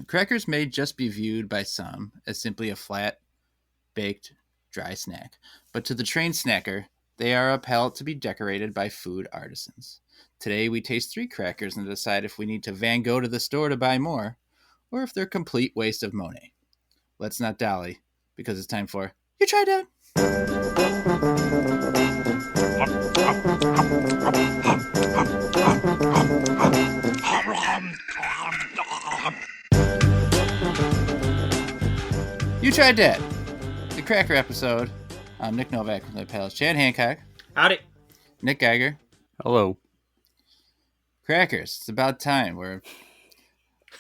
Crackers may just be viewed by some as simply a flat, baked, dry snack, but to the trained snacker, they are a palate to be decorated by food artisans. Today, we taste 3 crackers and decide if we need to Van Gogh to the store to buy more, or if they're a complete waste of Monet. Let's not dally, because it's time for You Tried Dat! You Tried Dat! The Cracker episode. I'm Nick Novak with my pals Chad Hancock. Howdy. Nick Geiger. Hello. Crackers. It's about time. We're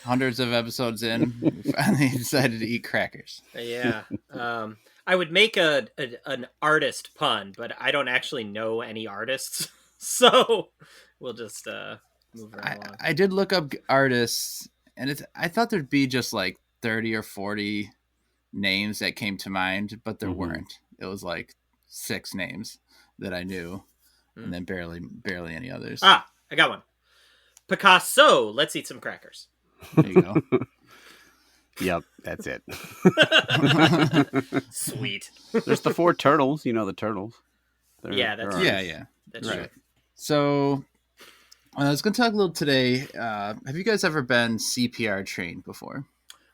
hundreds of episodes in. We finally decided to eat crackers. Yeah. I would make an artist pun, but I don't actually know any artists. So we'll just move right along. I did look up artists, and I thought there'd be just like 30 or 40 names that came to mind, but there weren't. It was like 6 names that I knew, and then barely any others. I got one. Picasso. Let's eat some crackers. There you go. Yep, that's it. Sweet. There's the 4 turtles. You know the turtles. Yeah, that's Yeah. That's right. true. So I was going to talk a little today. Have you guys ever been CPR trained before?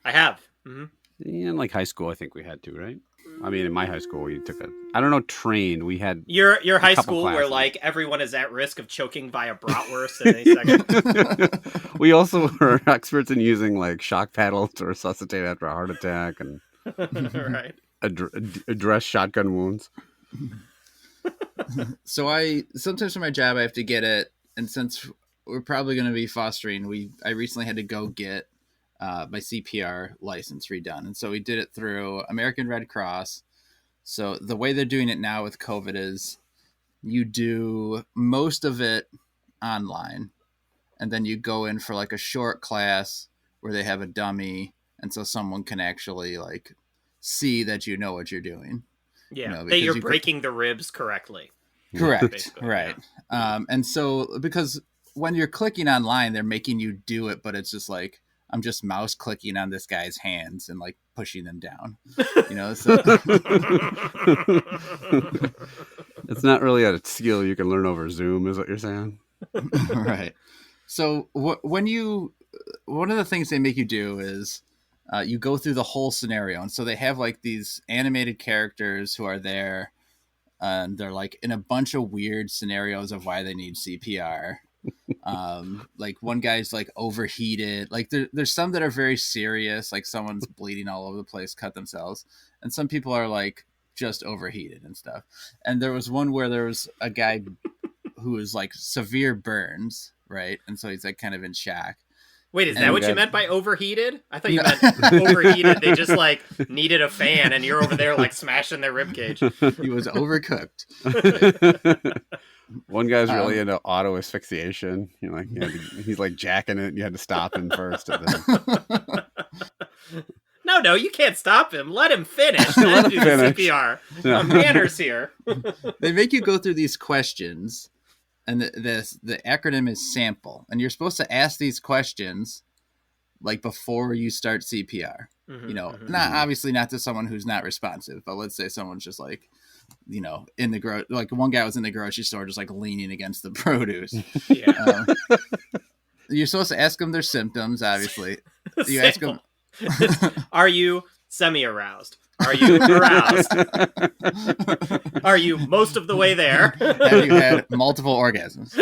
I have. Mm-hmm. Yeah, in like high school, I think we had to, right? I mean, in my high school, we took I don't know, trained. We had Your high couple school classes. where like everyone is at risk of choking via bratwurst at any second. We also were experts in using like shock paddles to resuscitate after a heart attack and Right. address shotgun wounds. So sometimes for my job I have to get it, and since we're probably going to be fostering, I recently had to go get my CPR license redone, and so we did it through American Red Cross. So the way they're doing it now with COVID is you do most of it online, and then you go in for like a short class where they have a dummy, and so someone can actually like see that you know what you're doing. Yeah, that you're breaking the ribs correctly. Correct. Basically, right. Yeah. And so because when you're clicking online, they're making you do it, but it's just like, I'm just mouse clicking on this guy's hands and like pushing them down, so It's not really a skill you can learn over Zoom, is what you're saying. Right. So one of the things they make you do is you go through the whole scenario. And so they have like these animated characters who are there, and they're like in a bunch of weird scenarios of why they need CPR. Like one guy's like overheated. Like there's some that are very serious, like someone's bleeding all over the place, cut themselves, and some people are like just overheated and stuff. And there was one where there was a guy who was like severe burns, right? And so he's like kind of in shock. Wait, is that what you meant by overheated? I thought you meant overheated. They just like needed a fan, and you're over there like smashing their ribcage. He was overcooked. One guy's really into auto asphyxiation. He's like jacking it. You had to stop him first. And then... No, you can't stop him. Let him finish. Then do the CPR. Yeah. Manners here. They make you go through these questions, and the acronym is SAMPLE, and you're supposed to ask these questions like before you start CPR. Not obviously not to someone who's not responsive, but let's say someone's just like, in the like one guy was in the grocery store just like leaning against the produce. Yeah. You're supposed to ask them their symptoms, obviously. You ask them, are you semi-aroused? Are you aroused? Are you most of the way there? Have you had multiple orgasms?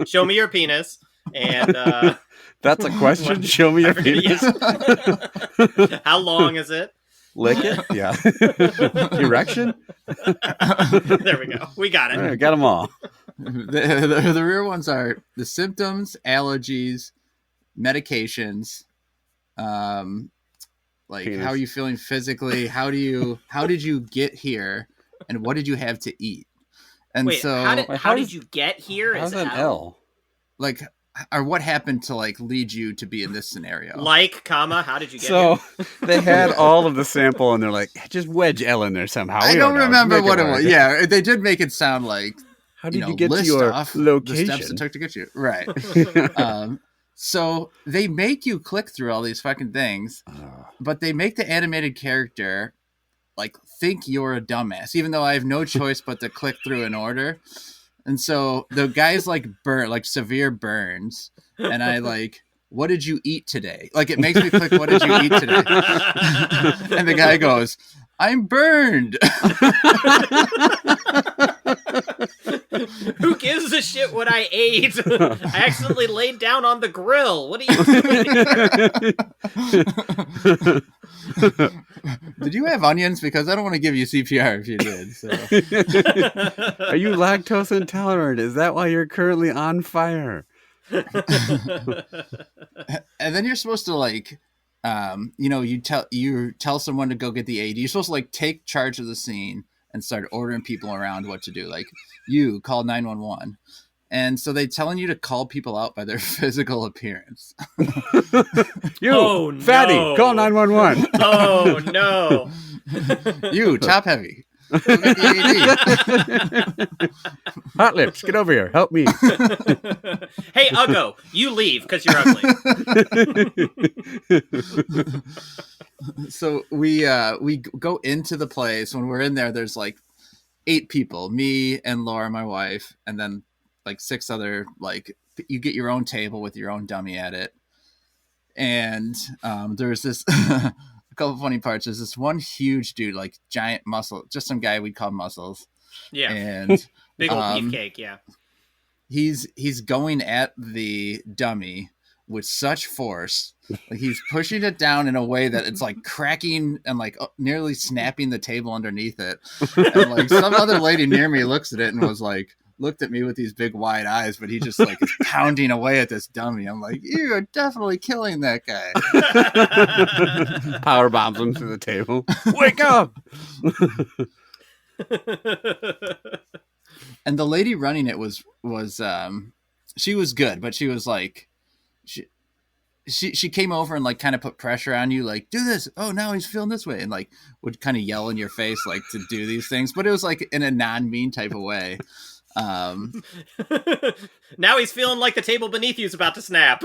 Show me your penis. And that's a question. Show me your penis. Yeah. How long is it? Lick it? Yeah. Erection? There we go. We got it. All right, got them all. The real ones are the symptoms, allergies, medications, like penis. How are you feeling physically? How did you get here? And what did you have to eat? And wait, so how did you get here? How's that L? Like, or what happened to like lead you to be in this scenario? How did you get here? So they had all of the sample, and they're like, just wedge L in there somehow. I don't remember what it was. Yeah, they did make it sound like, how did you get to your location? The steps it took to get you right. So they make you click through all these fucking things, but they make the animated character like think you're a dumbass, even though I have no choice but to click through an order. And so the guy's like like severe burns, and I like, what did you eat today? Like it makes me click, what did you eat today? And the guy goes, I'm burned. Who gives a shit what I ate? I accidentally laid down on the grill. What are you doing? Did you have onions? Because I don't want to give you CPR if you did. So. Are you lactose intolerant? Is that why you're currently on fire? And then you're supposed to like, you tell someone to go get the aid. You're supposed to like take charge of the scene and start ordering people around what to do. Like, you call 911. And so they telling you to call people out by their physical appearance. You, fatty, call 911. Oh, no. You, top heavy. Go get the Hot lips, get over here. Help me. Hey, Uggo, you leave because you're ugly. So we go into the place. When we're in there, there's like 8 people, me and Laura, my wife, and then like 6 other, like you get your own table with your own dummy at it. And there's this a couple funny parts. There's this one huge dude, like giant muscle, just some guy we'd call Muscles. Yeah. And big old beefcake, yeah. He's going at the dummy with such force. Like he's pushing it down in a way that it's like cracking and like nearly snapping the table underneath it. And like some other lady near me looks at it and looked at me with these big wide eyes, but he just like is pounding away at this dummy. I'm like, you are definitely killing that guy. Power bombs him through the table. Wake up! And the lady running it was she was good, but she was like, she came over and like kind of put pressure on you, like, do this. Oh, now he's feeling this way, and like would kind of yell in your face like to do these things, but it was like in a non-mean type of way. Now he's feeling like the table beneath you is about to snap.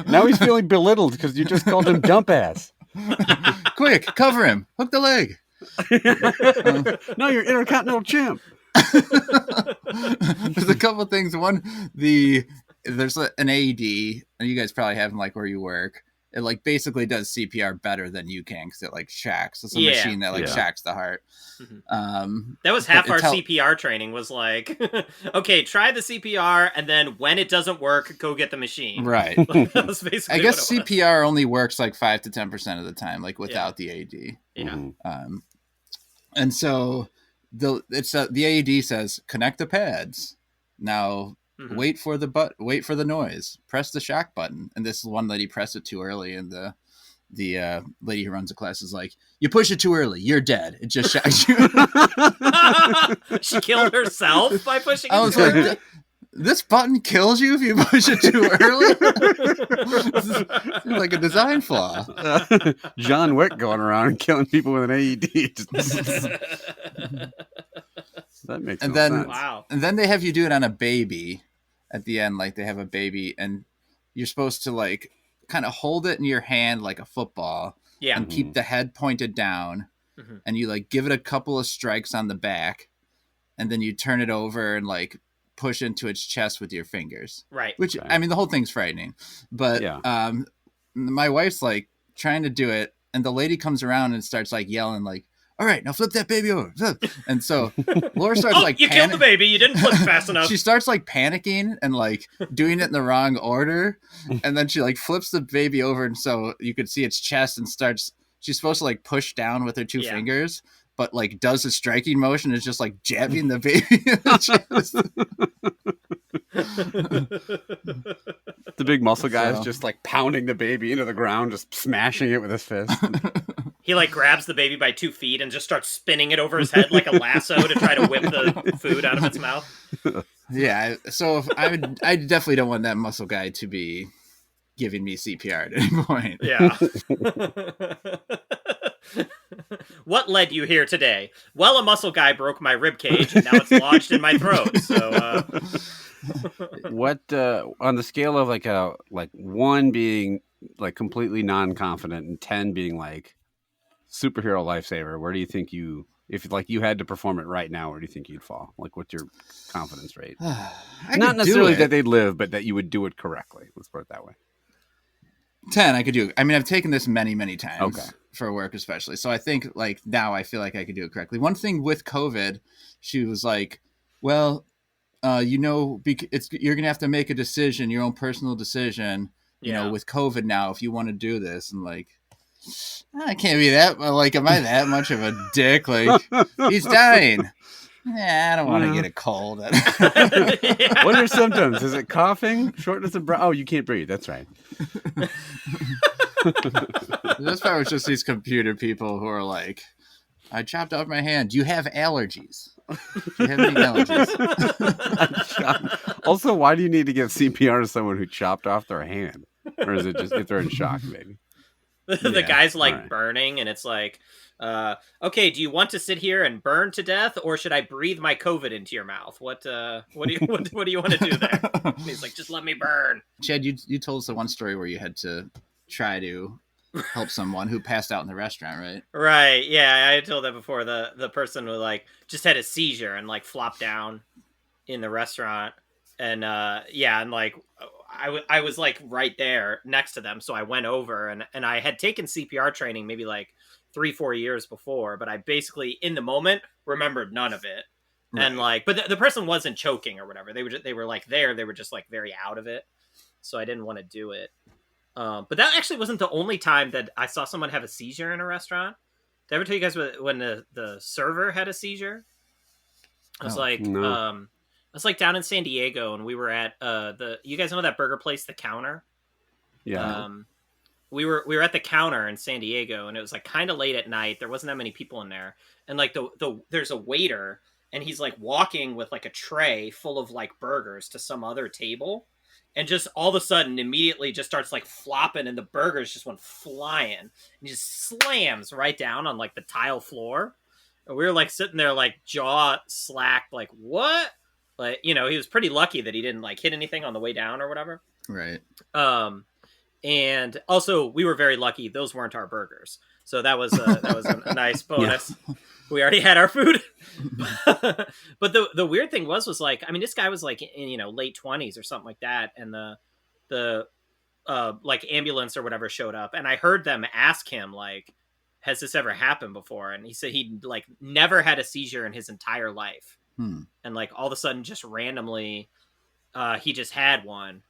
Now he's feeling belittled because you just called him dump ass. Quick, cover him, hook the leg. No, you're Intercontinental champ. There's a couple things. One, there's an AED, and you guys probably have them like where you work. It like basically does CPR better than you can because it like shacks. It's a machine that like shacks the heart. Mm-hmm. That was half our CPR training was like, okay, try the CPR, and then when it doesn't work, go get the machine. Right. That was basically. I guess CPR only works like 5 to 10% of the time, like without the AED. Yeah. And so the AED says connect the pads. Now wait for the noise. Press the shock button. And this one lady pressed it too early, and the lady who runs the class is like, you push it too early, you're dead. It just shocks you. She killed herself by pushing it I was too like, early? This button kills you if you push it too early? This is like a design flaw. John Wick going around and killing people with an AED. That makes sense. Wow. And then they have you do it on a baby at the end. Like they have a baby, and you're supposed to like kind of hold it in your hand like a football, and keep the head pointed down, and you like give it a couple of strikes on the back, and then you turn it over and like push into its chest with your fingers. Right. Which, I mean, the whole thing's frightening. But my wife's like trying to do it, and the lady comes around and starts like yelling like, all right, now flip that baby over. And so Laura starts like, you killed the baby. You didn't flip fast enough. She starts like panicking and like doing it in the wrong order. And then she like flips the baby over. And so you could see its chest, and she's supposed to like push down with her 2 fingers, but like does a striking motion. Is just like jabbing the baby in the chest. The big muscle guy is just like pounding the baby into the ground, just smashing it with his fist. He like grabs the baby by 2 feet and just starts spinning it over his head like a lasso to try to whip the food out of its mouth. Yeah, so I definitely don't want that muscle guy to be giving me CPR at any point. Yeah. What led you here today? Well, a muscle guy broke my rib cage, and now it's lodged in my throat. So What on the scale of like 1 being like completely non-confident and 10 being like superhero lifesaver, where do you think if like you had to perform it right now, where do you think you'd fall? Like, what's your confidence rate? I Not could necessarily do that it. they'd live, but that you would do it correctly. Let's put it that way. 10, I could do. I mean, I've taken this many, many times Okay. for work, especially. So I think like now I feel like I could do it correctly. One thing with COVID, she was like, well, you're going to have to make a decision, your own personal decision, Yeah. with COVID now, if you want to do this. And like, I can't be that, like, am I that much of a dick? Like, he's dying. Yeah, I don't want to get a cold. Yeah. What are your symptoms? Is it coughing? Shortness of breath? Oh, you can't breathe. That's right. This part was just these computer people who are like, I chopped off my hand. Do you have allergies? Do you have any allergies? Also, why do you need to give CPR to someone who chopped off their hand? Or is it just if they're in shock, maybe? The guy's like All right. burning, and it's like, okay, do you want to sit here and burn to death, or should I breathe my COVID into your mouth? What do you want to do there? And he's like, just let me burn. Chad, you told us the one story where you had to try to help someone who passed out in the restaurant, right? Right, yeah, I told that before. The person who like just had a seizure and like flopped down in the restaurant, and and like I was like right there next to them, so I went over and I had taken CPR training maybe like 3-4 years before, but I basically in the moment remembered none of it. Right. And like, but the person wasn't choking or whatever. They were like there. They were just like very out of it, so I didn't want to do it. But that actually wasn't the only time that I saw someone have a seizure in a restaurant. Did I ever tell you guys when the server had a seizure? I was no. I was like down in San Diego, and we were at you guys know that burger place, The Counter? Yeah. We were at The Counter in San Diego, and it was like kind of late at night. There wasn't that many people in there, and like there's a waiter, and he's like walking with like a tray full of like burgers to some other table, and just all of a sudden immediately just starts like flopping, and the burgers just went flying, and he just slams right down on like the tile floor. And we were like sitting there like jaw slacked, like what? Like, he was pretty lucky that he didn't like hit anything on the way down or whatever. Right. And also we were very lucky those weren't our burgers, so that was a nice bonus. Yeah. We already had our food. But the weird thing was like, I mean, this guy was like in late 20s or something like that, and the like ambulance or whatever showed up, and I heard them ask him like, has this ever happened before? And he said he'd like never had a seizure in his entire life. And like all of a sudden just randomly he just had one.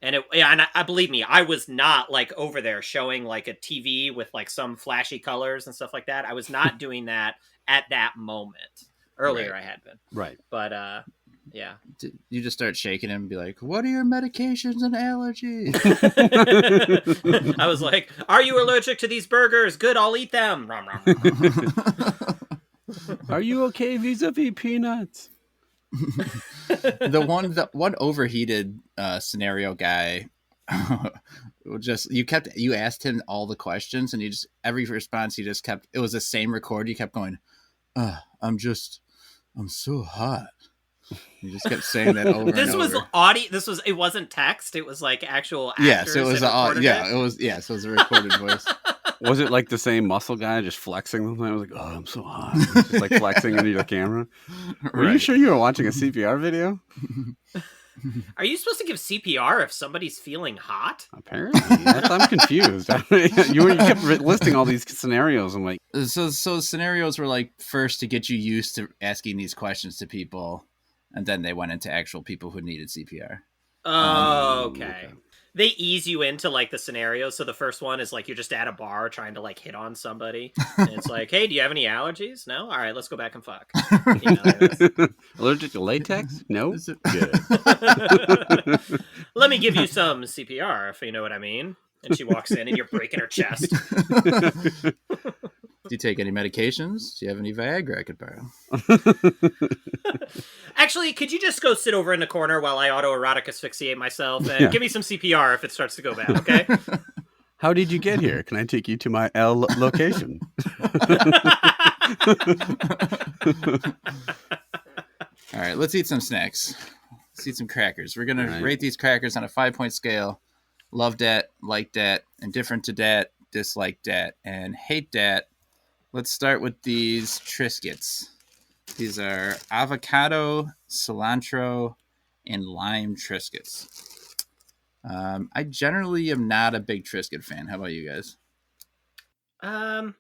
And I believe me, I was not like over there showing like a TV with like some flashy colors and stuff like that. I was not doing that at that moment. Earlier, right. I had been. Right. But yeah. You just start shaking him and be like, what are your medications and allergies? I was like, are you allergic to these burgers? Good, I'll eat them. Are you okay vis-a-vis peanuts? the one overheated scenario guy you asked him all the questions, and every response he just kept, it was the same record, he kept going, I'm so hot. You just kept saying that over this and was over. Audio. It wasn't text. It was like actual actors. Yes, it was so it was a recorded voice. Was it like the same muscle guy just flexing the thing? I was like, oh, I'm so hot. Just like flexing into the camera. Were you sure you were watching a CPR video? Are you supposed to give CPR if somebody's feeling hot? Apparently. I'm confused. You kept listing all these scenarios. I'm like... So scenarios were like first to get you used to asking these questions to people, and then they went into actual people who needed CPR. Oh, okay. They ease you into like the scenario. So the first one is like you're just at a bar trying to like hit on somebody, and it's like, hey, do you have any allergies? No. All right, let's go back and fuck. Allergic to latex? No. Good. Let me give you some CPR, if you know what I mean. And she walks in, and you're breaking her chest. Do you take any medications? Do you have any Viagra I could borrow? Actually, could you just go sit over in the corner while I autoerotic asphyxiate myself and give me some CPR if it starts to go bad, okay? How did you get here? Can I take you to my L location? All right, let's eat some snacks. Let's eat some crackers. We're gonna Right. rate these crackers on a 5-point scale. Love dat, like dat, indifferent to dat, dislike dat, and hate dat. Let's start with these Triscuits. These are avocado, cilantro, and lime Triscuits. I generally am not a big Triscuit fan. How about you guys? I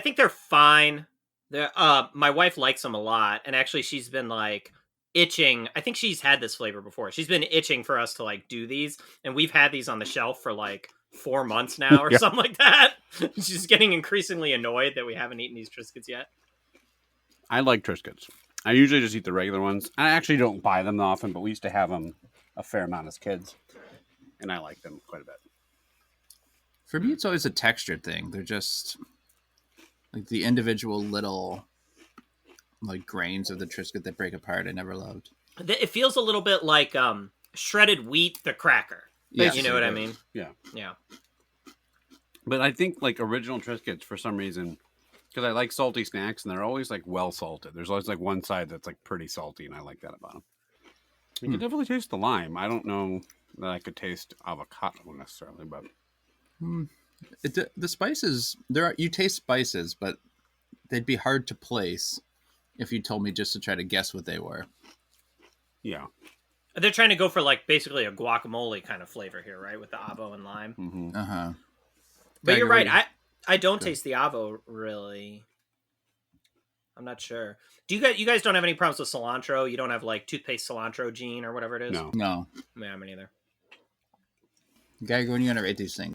think they're fine. My wife likes them a lot, and actually, she's been like itching. I think she's had this flavor before. She's been itching for us to like do these, and we've had these on the shelf for like 4 months now, or Yeah. something like that. She's getting increasingly annoyed that we haven't eaten these Triscuits yet. I like Triscuits. I usually just eat the regular ones. I actually don't buy them often, but we used to have them a fair amount as kids, and I like them quite a bit. For me, it's always a texture thing. They're just like the individual little like grains of the Triscuit that break apart. I never loved. It feels a little bit like shredded wheat, the cracker. Yes. You know what I mean? Yeah. Yeah. But I think like original Triscuits, for some reason, because I like salty snacks, and they're always like well salted. There's always like one side that's like pretty salty, and I like that about them. You can definitely taste the lime. I don't know that I could taste avocado necessarily, but The spices you taste spices, but they'd be hard to place if you told me just to try to guess what they were. yeah. They're trying to go for like basically a guacamole kind of flavor here, right? With the avo and lime. Mm-hmm. Uh-huh. But you're Geiger, right. I don't taste the avo really. I'm not sure. Do you guys don't have any problems with cilantro? You don't have like toothpaste cilantro gene or whatever it is? No. Yeah, me neither. Geiger, when are you gonna rate these things?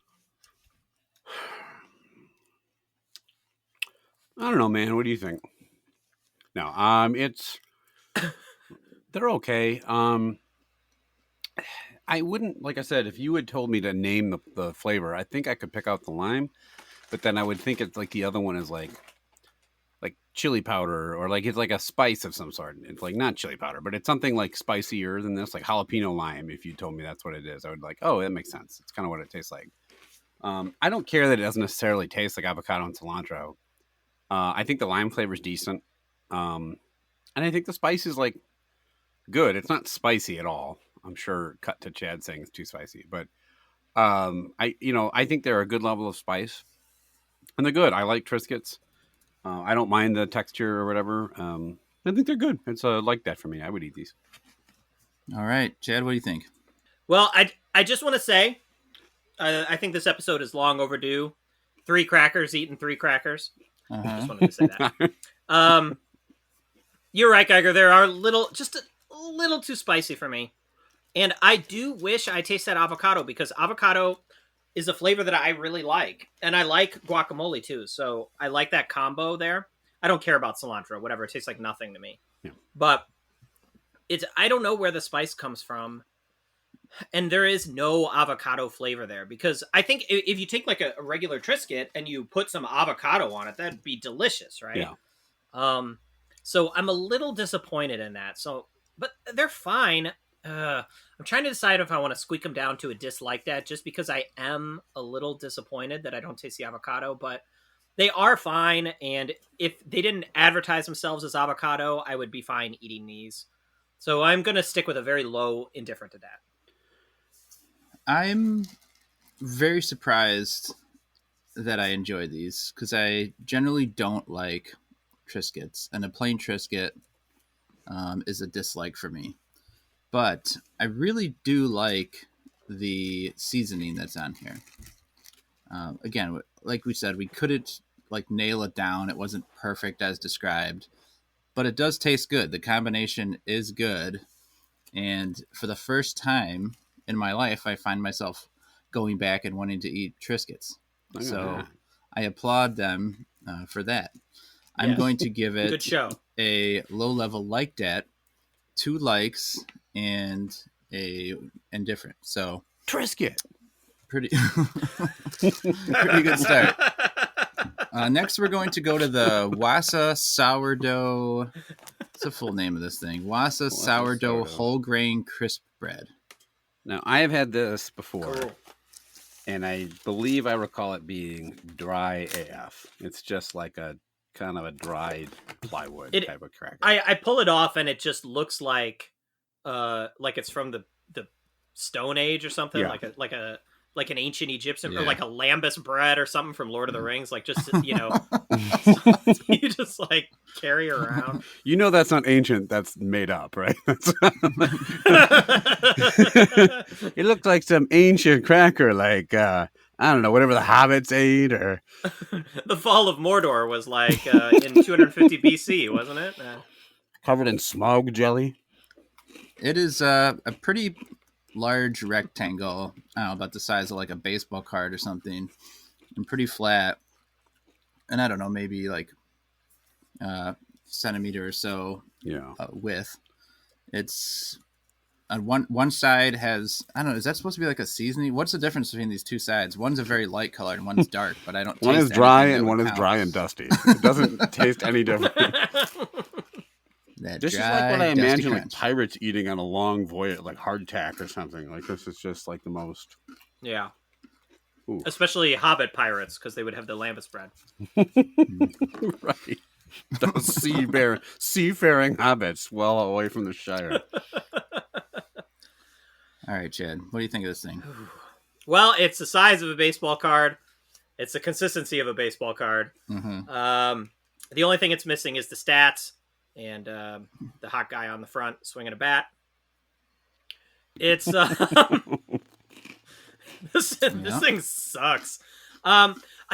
I don't know, man. What do you think? No, it's they're okay. I wouldn't, like I said, if you had told me to name the flavor, I think I could pick out the lime, but then I would think it's like the other one is like chili powder, or like it's like a spice of some sort. It's like not chili powder, but it's something like spicier than this, like jalapeno lime. If you told me that's what it is, I would like, oh, that makes sense. It's kind of what it tastes like. I don't care that it doesn't necessarily taste like avocado and cilantro. I think the lime flavor is decent. And I think the spice is like good. It's not spicy at all. I'm sure cut to Chad saying it's too spicy, but I think they're a good level of spice, and they're good. I like Triscuits. I don't mind the texture or whatever. I think they're good. It's like that for me. I would eat these. All right, Chad, what do you think? Well, I just want to say, I think this episode is long overdue. 3 crackers eating 3 crackers. Uh-huh. Just wanted to say that. You're right, Geiger. There are just a little too spicy for me. And I do wish I taste that avocado, because avocado is a flavor that I really like. And I like guacamole too. So I like that combo there. I don't care about cilantro, whatever. It tastes like nothing to me. Yeah. But I don't know where the spice comes from. And there is no avocado flavor there, because I think if you take like a regular Triscuit and you put some avocado on it, that'd be delicious, right? Yeah. So I'm a little disappointed in that. So, but they're fine. I'm trying to decide if I want to squeak them down to a dislike that, just because I am a little disappointed that I don't taste the avocado, but they are fine. And if they didn't advertise themselves as avocado, I would be fine eating these. So I'm going to stick with a very low indifferent to that. I'm very surprised that I enjoy these, because I generally don't like Triscuits, and a plain Triscuit is a dislike for me. But I really do like the seasoning that's on here. Again, like we said, we couldn't like nail it down. It wasn't perfect as described, but it does taste good. The combination is good. And for the first time in my life, I find myself going back and wanting to eat Triscuits. So I applaud them for that. I'm going to give it Good show. a low level like that, 2 likes, and a indifferent. So Triscuit. pretty good start. Next, we're going to go to the Wasa Sourdough. What's the full name of this thing? Wasa Sourdough Wholegrain Crispbread. Now, I have had this before, Cool. and I believe I recall it being dry AF. It's just like a kind of a dried plywood type of cracker. I pull it off and it just looks like like it's from the Stone Age or something, Yeah. like an ancient Egyptian or Yeah. like a lambus bread or something from Lord of the Rings, like just you just like carry around. You know that's not ancient. That's made up, right? It looked like some ancient cracker, like I don't know, whatever the hobbits ate, or The fall of Mordor was like in 250 BC, wasn't it? covered in smog jelly. It is a pretty large rectangle. I don't know, about the size of like a baseball card or something, and pretty flat. And I don't know, maybe like centimeter or so Yeah. width. It's on one side has, I don't know, is that supposed to be like a seasoning? What's the difference between these two sides? One's a very light color and one's dark, but I don't. One taste is dry anything that and would one is count. dry and dusty. It doesn't taste any different. That This is dry, like what I dusty imagine like crunch. pirates eating on a long voyage, like hardtack or something. Like this is just like the most. Yeah. Ooh. Especially Hobbit pirates, because they would have the lambus bread. Right. Those seafaring hobbits well away from the Shire. All right, Chad, what do you think of this thing? Well, it's the size of a baseball card. It's the consistency of a baseball card. Mm-hmm. The only thing it's missing is the stats and the hot guy on the front swinging a bat. It's this thing sucks.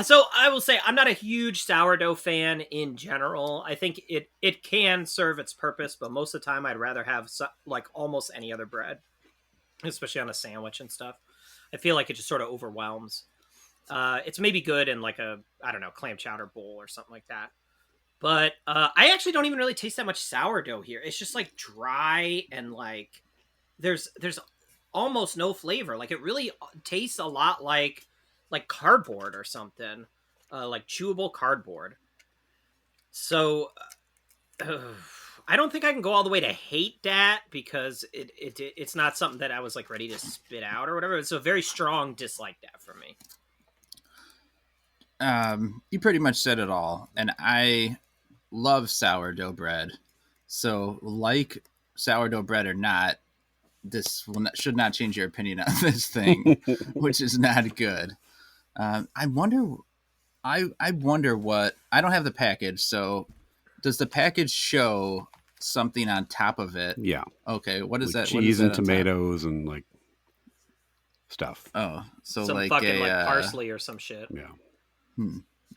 So I will say I'm not a huge sourdough fan in general. I think it can serve its purpose, but most of the time I'd rather have like almost any other bread, especially on a sandwich and stuff. I feel like it just sort of overwhelms. It's maybe good in like a, I don't know, clam chowder bowl or something like that. But I actually don't even really taste that much sourdough here. It's just like dry and like there's almost no flavor. Like it really tastes a lot like cardboard or something, like chewable cardboard. So I don't think I can go all the way to hate that because it's not something that I was like ready to spit out or whatever. It's a very strong dislike that for me. You pretty much said it all, and I love sourdough bread. So, like sourdough bread or not, this should not change your opinion on this thing, which is not good. I wonder what, I don't have the package, so does the package show something on top of it? Yeah. Okay, what is like that? Cheese what and is that on top? tomatoes and like stuff. Oh, so Some like fucking a like parsley or some shit. Yeah.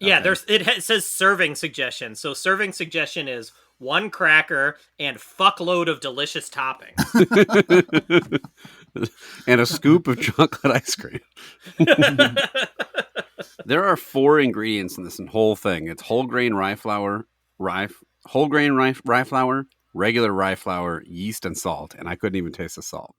Yeah, Okay. it says serving suggestion. So serving suggestion is 1 cracker and fuckload of delicious toppings. And a scoop of chocolate ice cream. There are 4 ingredients in this whole thing. It's whole grain rye flour, rye flour, regular rye flour, yeast, and salt. And I couldn't even taste the salt.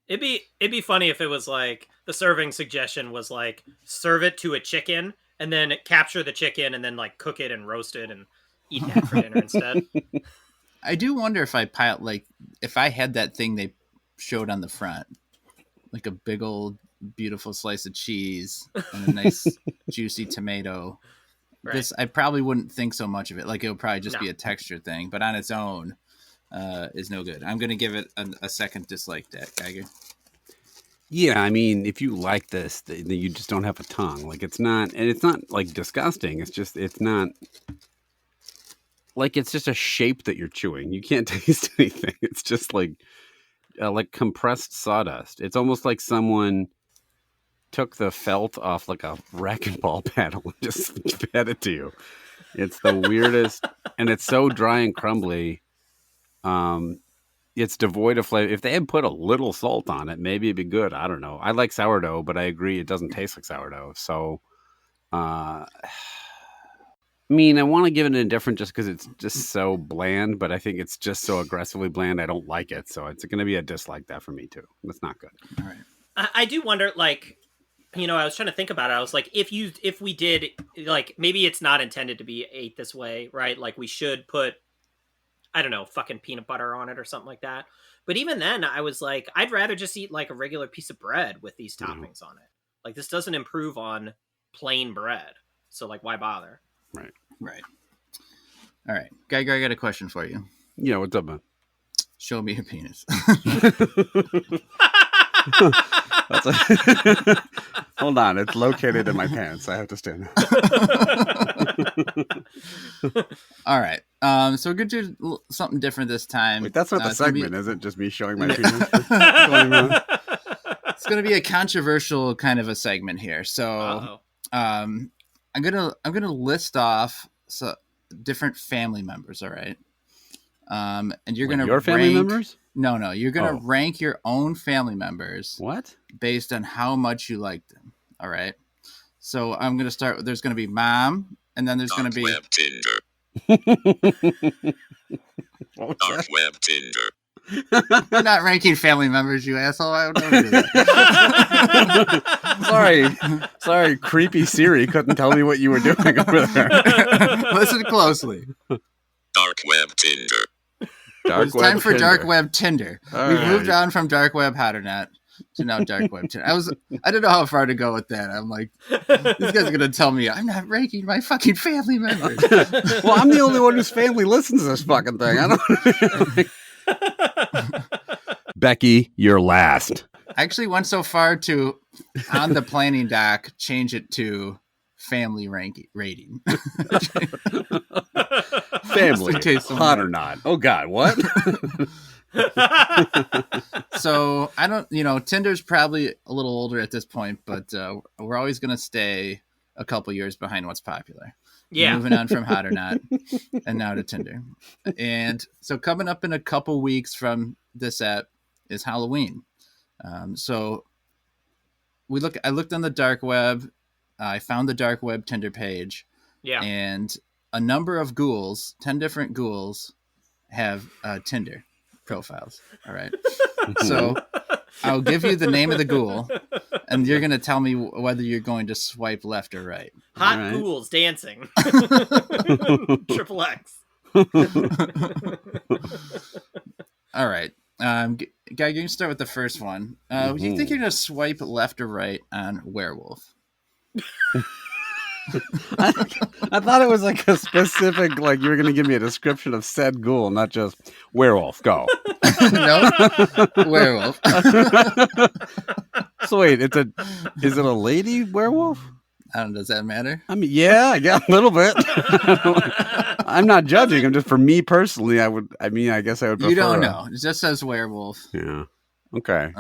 It'd be funny if it was like the serving suggestion was like serve it to a chicken and then capture the chicken and then like cook it and roast it and eat that for dinner instead. I do wonder if if I had that thing they showed on the front, like a big old beautiful slice of cheese and a nice juicy tomato. Right. This, I probably wouldn't think so much of it. Like it would probably just No. be a texture thing, but on its own, is no good. I'm gonna give it a second dislike, Geiger. Yeah, I mean, if you like this, then you just don't have a tongue. Like it's not like disgusting. It's not like it's just a shape that you're chewing. You can't taste anything. It's just like compressed sawdust. It's almost like someone took the felt off like a racquetball paddle and just fed it to you. It's the weirdest, and it's so dry and crumbly. It's devoid of flavor. If they had put a little salt on it, maybe it'd be good. I don't know. I like sourdough, but I agree it doesn't taste like sourdough. So, I mean, I want to give it an indifferent just because it's just so bland, but I think it's just so aggressively bland. I don't like it. So it's going to be a dislike that for me too. That's not good. All right. I do wonder, like, you know, I was trying to think about it. I was like, if we did, like, maybe it's not intended to be ate this way, right? Like, we should put, I don't know, fucking peanut butter on it or something like that. But even then, I was like, I'd rather just eat like a regular piece of bread with these toppings on it. Like, this doesn't improve on plain bread. So, like, why bother? Right. All right. Geiger, I got a question for you. Yeah, what's up, man? Show me your penis. Hold on, it's located in my pants. I have to stand. All right. So we're going to do something different this time. Wait, that's not the segment, is it? Just me showing my penis? It's going to be a controversial kind of a segment here. So I'm gonna list off different family members, all right? And you're going to your family members? No, you're going to rank your own family members. What? Based on how much you like them, all right? So I'm going to start. There's going to be mom, and then there's going to be Web Tinder. Dark web Tinder. We're not ranking family members, you asshole. I don't know. Do that. Sorry, creepy Siri couldn't tell me what you were doing over there. Listen closely. Dark web Tinder. It's time for Tinder. dark web Tinder. We've moved on from dark web HowToNet to now dark web Tinder. I don't know how far to go with that. I'm like, these guys are gonna tell me I'm not ranking my fucking family members. Well, I'm the only one whose family listens to this fucking thing. I don't. Becky, you're last. I actually went so far to on the planning doc change it to family rating. Family, hot or not? Oh God, what? So I don't, Tinder's probably a little older at this point, but we're always going to stay a couple years behind what's popular. Yeah. Moving on from Hot or Not and now to Tinder. And so coming up in a couple weeks from this app is Halloween. So I looked on the dark web. I found the dark web Tinder page. Yeah. And a number of ghouls, 10 different ghouls, have Tinder profiles. All right. So I'll give you the name of the ghoul, and you're going to tell me whether you're going to swipe left or right. Hot ghouls dancing. Triple X. All right. Guy, you can start with the first one. Do you think you're going to swipe left or right on werewolf? I thought it was like a specific, like you were going to give me a description of said ghoul, not just werewolf. Go. No, werewolf. So wait, is it a lady werewolf? I don't know. Does that matter? I mean, yeah, a little bit. I'm not judging. I'm just, for me personally, I guess I would prefer. You don't know. It just says werewolf. Yeah. Okay.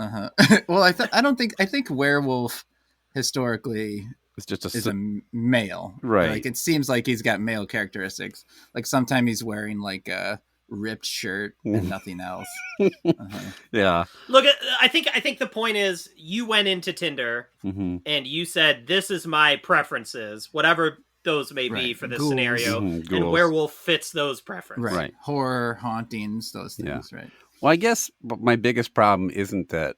Well, I think werewolf historically It's just is a male, right? Like it seems like he's got male characteristics. Like sometimes he's wearing like a ripped shirt and nothing else. Yeah. Look, I think the point is you went into Tinder and you said this is my preferences, whatever those may be for this Ghouls. scenario, and Ghouls. werewolf fits those preferences. Right. Horror, hauntings, those things. Yeah. Right. Well, I guess my biggest problem isn't that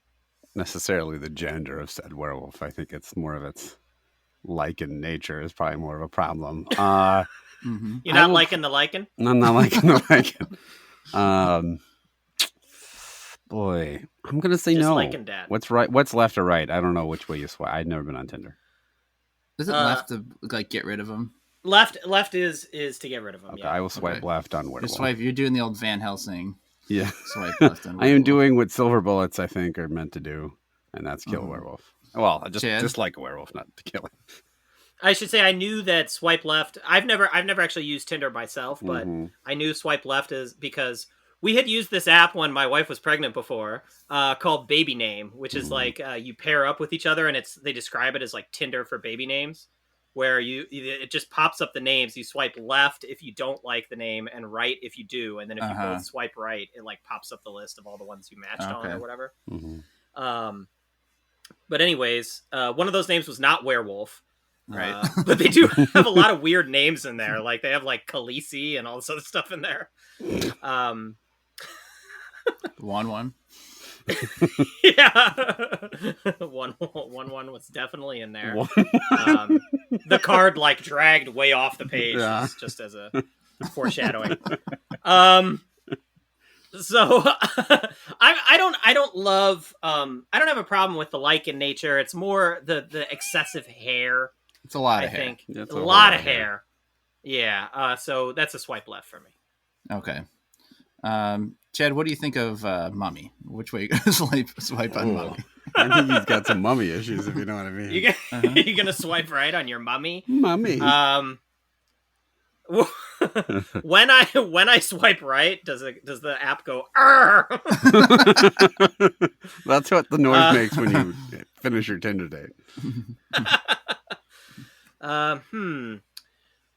necessarily the gender of said werewolf. I think it's more of its lichen nature is probably more of a problem. You're not liking the lichen? I'm not liking the lichen. Boy, I'm gonna say Just no. liking Dad. What's right? What's left or right? I don't know which way you swipe. I've never been on Tinder. Is it left to like get rid of them? Left is to get rid of them. Okay, Yeah. I will swipe left on werewolf. Just swipe. You're doing the old Van Helsing. Yeah. Swipe left on werewolf. I am doing what silver bullets I think are meant to do, and that's kill a werewolf. Well, just like a werewolf, not to kill it. I should say I knew that swipe left. I've never actually used Tinder myself, but I knew swipe left is because we had used this app when my wife was pregnant before, called Baby Name, which is like you pair up with each other, and they describe it as like Tinder for baby names, where it just pops up the names. You swipe left if you don't like the name, and right if you do, and then if you both swipe right, it like pops up the list of all the ones you matched on or whatever. But anyways, one of those names was not werewolf. Right. But they do have a lot of weird names in there. Like they have like Khaleesi and all this other stuff in there. 1-1. Yeah. 1-1 was definitely in there. The card like dragged way off the page just as a foreshadowing. So I don't love I don't have a problem with the lichen nature. It's more the excessive hair. It's a lot I of hair. think That's a lot of hair. Yeah. So that's a swipe left for me. Okay. Chad, what do you think of Mummy? Which way you gonna swipe on Mummy? I think he's got some mummy issues, if you know what I mean. You gonna swipe right on your mummy? Mummy. When I swipe right, does the app go? Arr! That's what the noise makes when you finish your Tinder date.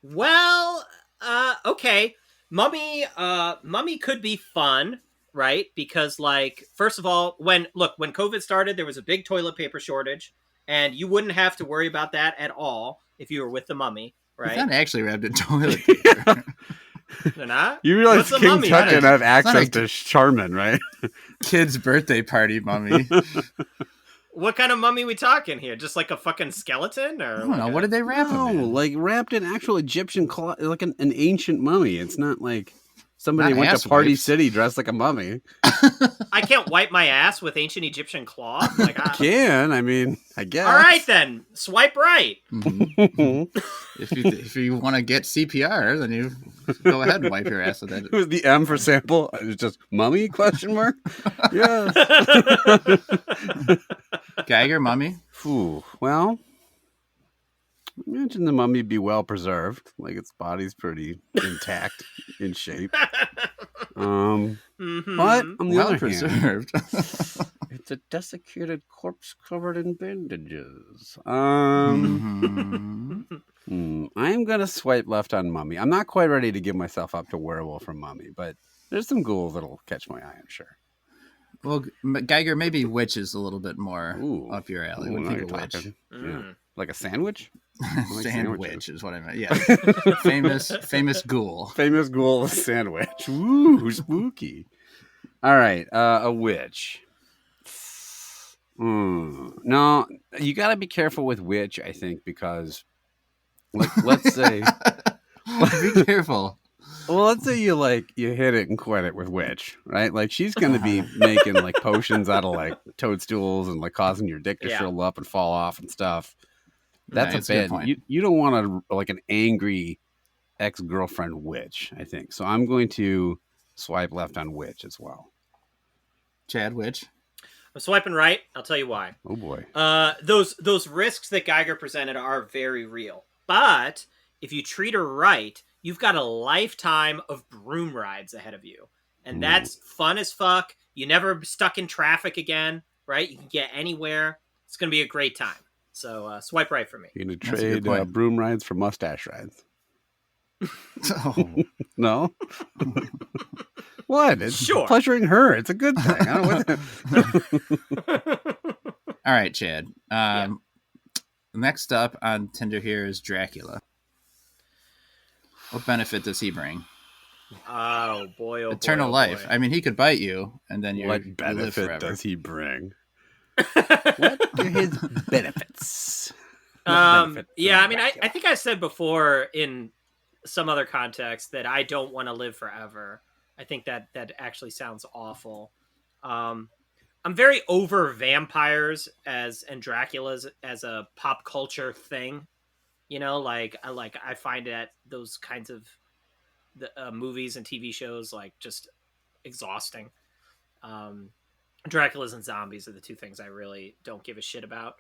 Well, okay. Mummy could be fun, right? Because, like, first of all, when COVID started, there was a big toilet paper shortage, and you wouldn't have to worry about that at all if you were with the mummy, right? It's not actually wrapped in toilet paper. They're not? You realize What's a King mummy? Tut didn't have It's not access a- to Charmin, right? Kid's birthday party mummy. What kind of mummy we talking here? Just like a fucking skeleton, or I don't know. What did they wrap No, him in? like wrapped in actual Egyptian cloth, like an ancient mummy. It's not like somebody Not went ass to Party wipes. City dressed like a mummy. I can't wipe my ass with ancient Egyptian cloth. Like, I mean, I guess. all right then, swipe right. Mhm. If you want to get CPR, then you go ahead and wipe your ass with It it. was the M for sample. It was just mummy question mark. Yeah. Geiger mummy. Ooh, well, imagine the mummy be well preserved, like its body's pretty intact, in shape. Mhm. But on the Well other hand, preserved. it's a desiccated corpse covered in bandages. Mhm. I'm gonna swipe left on mummy. I'm not quite ready to give myself up to werewolf or mummy, but there's some ghouls that'll catch my eye, I'm sure. Well, Geiger, maybe witch is a little bit more Ooh. up your alley. Ooh, What do now you think you're of witch? talking. Yeah. Mm. Like a sandwich? like Sandwich sandwiches. is what I meant. Yeah, famous ghoul. Famous ghoul sandwich. Woo, spooky. All right, a witch. No, you got to be careful with witch, I think, because let's say, Be careful. well, let's say you hit it and quit it with witch, right? Like she's going to be making like potions out of like toadstools and like causing your dick to Yeah. shrivel up and fall off and stuff. That's Yeah, a it's a good bad. point. You don't want like an angry ex-girlfriend witch, I think. So I'm going to swipe left on witch as well. Chad, witch. I'm swiping right. I'll tell you why. Oh boy. Those risks that Geiger presented are very real. But if you treat her right, you've got a lifetime of broom rides ahead of you. And that's fun as fuck. You never stuck in traffic again, right? You can get anywhere. It's going to be a great time. So swipe right for me. You're going to That's a good trade point. broom rides for mustache rides. Oh. No? What? It's Sure. pleasuring her. It's a good thing. I don't know what All right, Chad. Next up on Tinder here is Dracula. What benefit does he bring? Oh boy! Oh, Eternal boy, oh, life. boy. I mean, he could bite you, and then you what live benefit forever. does he bring? What are his benefits? Yeah, I mean, I think I said before in some other context that I don't want to live forever. I think that actually sounds awful. I'm very over vampires and Dracula's as a pop culture thing. You know, I find that those kinds of the movies and TV shows like just exhausting. Draculas and zombies are the two things I really don't give a shit about.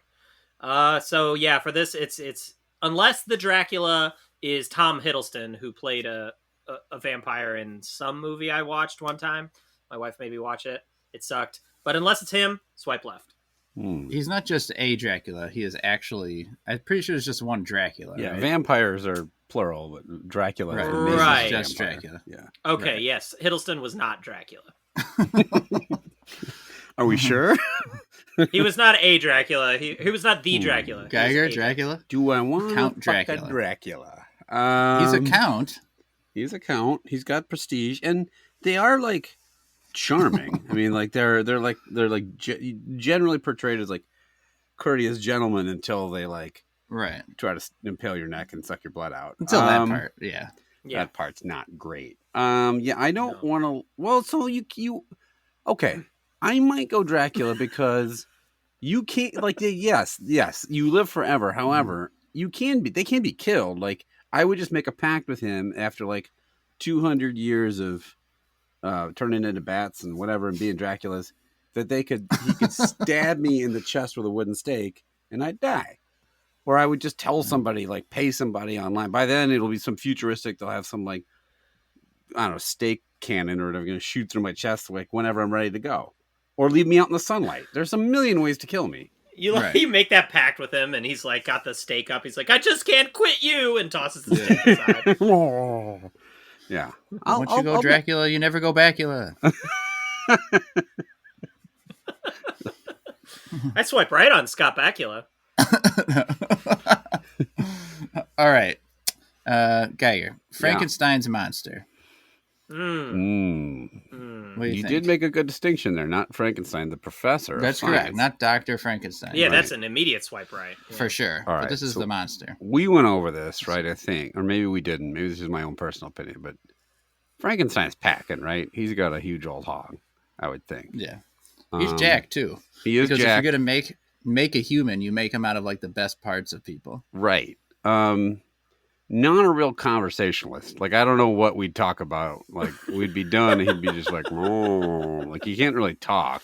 So yeah, for this, it's unless the Dracula is Tom Hiddleston, who played a vampire in some movie I watched one time. My wife made me watch it. It sucked. But unless it's him, swipe left. He's not just a Dracula. He is actually. I'm pretty sure it's just one Dracula. Yeah, right? vampires are plural, but Dracula is Right. the main Right. Just vampire. Dracula. Yeah. Okay, Right. yes, Hiddleston was not Dracula. Are we sure? He was not a Dracula. He was not the Dracula. He was Geiger, a Dracula. Do I want Count Dracula? Dracula. Dracula. He's a count. He's a count. He's got prestige, and they are like charming. I mean, like they're generally portrayed as like courteous gentlemen until they like Right. try to impale your neck and suck your blood out. Until that part. Yeah. Yeah. That part's not great. Yeah, I don't want to. Well, so you okay? I might go Dracula because you can't like yes, you live forever. However, they can be killed. Like I would just make a pact with him after like 200 years of turning into bats and whatever and being Dracula's, that he could stab me in the chest with a wooden stake and I'd die. Or I would just tell somebody, like pay somebody online. By then it'll be some futuristic. They'll have some like, I don't know, stake cannon or whatever going to shoot through my chest like whenever I'm ready to go. Or leave me out in the sunlight. There's a million ways to kill me. You make that pact with him, and he's like got the stake up. He's like, I just can't quit you, and tosses the stake aside. Yeah. Once you go Dracula, you never go Bacula. I swipe right on Scott Bakula. All right. Geiger. Frankenstein's monster. What do you think? Did make a good distinction there. Not Frankenstein, the professor. That's correct. Not Dr. Frankenstein. Yeah, that's an immediate swipe right. Yeah. For sure. All right, but this is so the monster. We went over this, right, I think. Or maybe we didn't. Maybe this is my own personal opinion. But Frankenstein's packing, right? He's got a huge old hog, I would think. Yeah. He's Jack, too. He is because Jack. if you're going to make a human, you make him out of, like, the best parts of people. Right. Not a real conversationalist. Like, I don't know what we'd talk about. Like, we'd be done, and he'd be just like, oh. Like, he can't really talk.